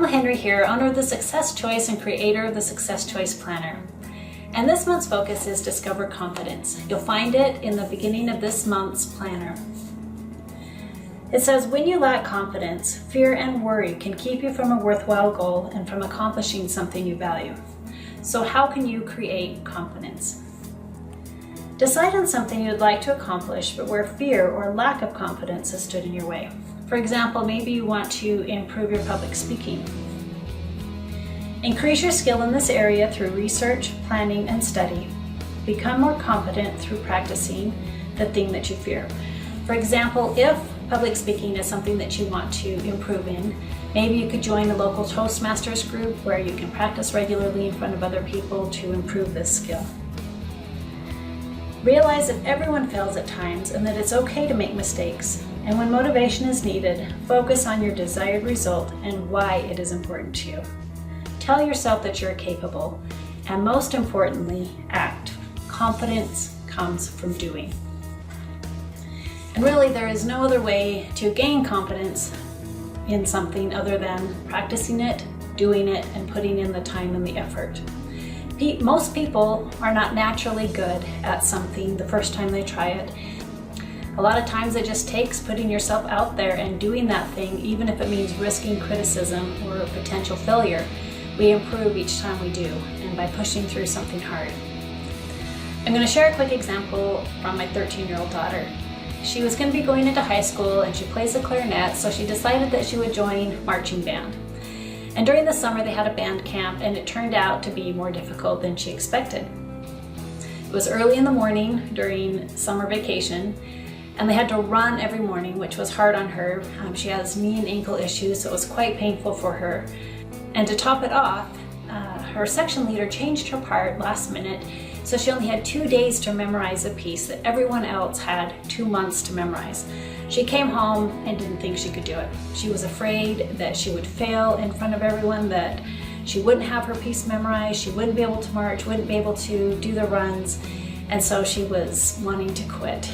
Pamela Henry here, owner of the Success Choice and creator of the Success Choice Planner. And this month's focus is Discover Confidence. You'll find it in the beginning of this month's planner. It says, when you lack confidence, fear and worry can keep you from a worthwhile goal and from accomplishing something you value. So how can you create confidence? Decide on something you'd like to accomplish, but where fear or lack of confidence has stood in your way. For example, maybe you want to improve your public speaking. Increase your skill in this area through research, planning, and study. Become more confident through practicing the thing that you fear. For example, if public speaking is something that you want to improve in, maybe you could join a local Toastmasters group where you can practice regularly in front of other people to improve this skill. Realize that everyone fails at times and that it's okay to make mistakes. And when motivation is needed, focus on your desired result and why it is important to you. Tell yourself that you're capable, and most importantly, act. Confidence comes from doing. And really, there is no other way to gain confidence in something other than practicing it, doing it, and putting in the time and the effort. Most people are not naturally good at something the first time they try it. A lot of times it just takes putting yourself out there and doing that thing, even if it means risking criticism or potential failure. We improve each time we do, and by pushing through something hard. I'm going to share a quick example from my 13-year-old daughter. She was going to be going into high school and she plays the clarinet, so she decided that she would join marching band. And during the summer they had a band camp, and it turned out to be more difficult than she expected. It was early in the morning during summer vacation, and they had to run every morning, which was hard on her. She has knee and ankle issues, so it was quite painful for her. And to top it off, her section leader changed her part last minute, so she only had 2 days to memorize a piece that everyone else had 2 months to memorize. She came home and didn't think she could do it. She was afraid that she would fail in front of everyone, that she wouldn't have her piece memorized, she wouldn't be able to march, wouldn't be able to do the runs, and so she was wanting to quit.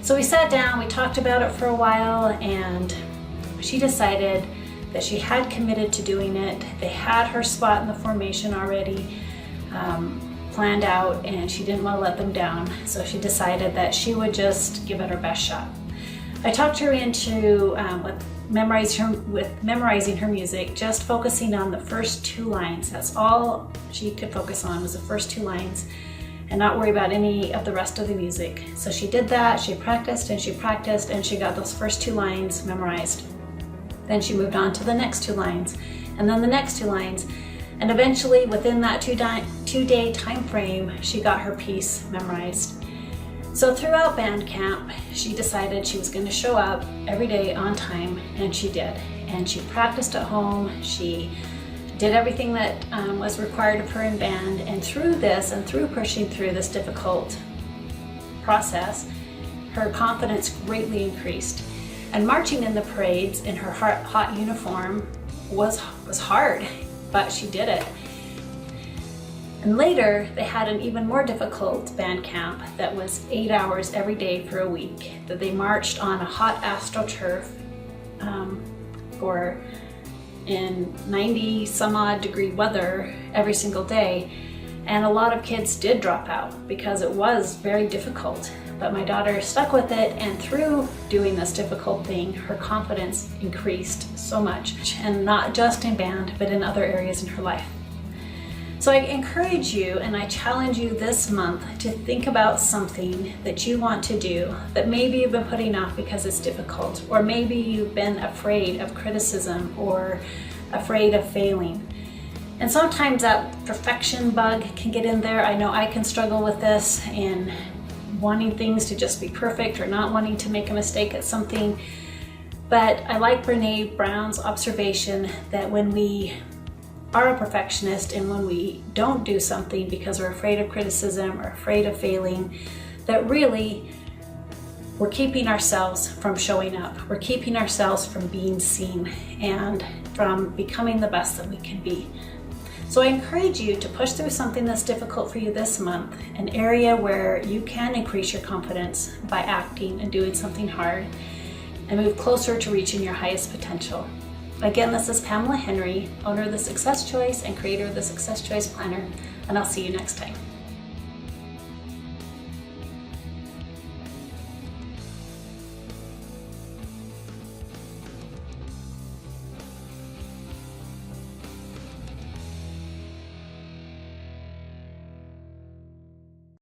So we sat down, we talked about it for a while, and she decided that she had committed to doing it. They had her spot in the formation already planned out, and she didn't want to let them down, so she decided that she would just give it her best shot. I talked her into memorizing her music, just focusing on the first 2 lines. That's all she could focus on, was the first 2 lines, and not worry about any of the rest of the music. So she did that, she practiced and she practiced, and she got those first 2 lines memorized. Then she moved on to the next 2 lines, and then the next 2 lines, and eventually within that 2-day time frame, she got her piece memorized. So throughout band camp, she decided she was going to show up every day on time, and she did. And she practiced at home, she did everything that was required of her in band, and through this and through pushing through this difficult process, her confidence greatly increased. And marching in the parades in her hot uniform was hard, but she did it. And later, they had an even more difficult band camp that was 8 hours every day for a week, that they marched on a hot AstroTurf in 90 some odd degree weather every single day. And a lot of kids did drop out because it was very difficult. But my daughter stuck with it, and through doing this difficult thing, her confidence increased so much, and not just in band, but in other areas in her life. So I encourage you and I challenge you this month to think about something that you want to do that maybe you've been putting off because it's difficult, or maybe you've been afraid of criticism or afraid of failing. And sometimes that perfection bug can get in there. I know I can struggle with this, and wanting things to just be perfect or not wanting to make a mistake at something. But I like Brene Brown's observation that when we are a perfectionist and when we don't do something because we're afraid of criticism or afraid of failing, that really we're keeping ourselves from showing up. We're keeping ourselves from being seen and from becoming the best that we can be. So I encourage you to push through something that's difficult for you this month, an area where you can increase your confidence by acting and doing something hard, and move closer to reaching your highest potential. Again, this is Pamela Henry, owner of The Success Choice and creator of the Success Choice Planner, and I'll see you next time.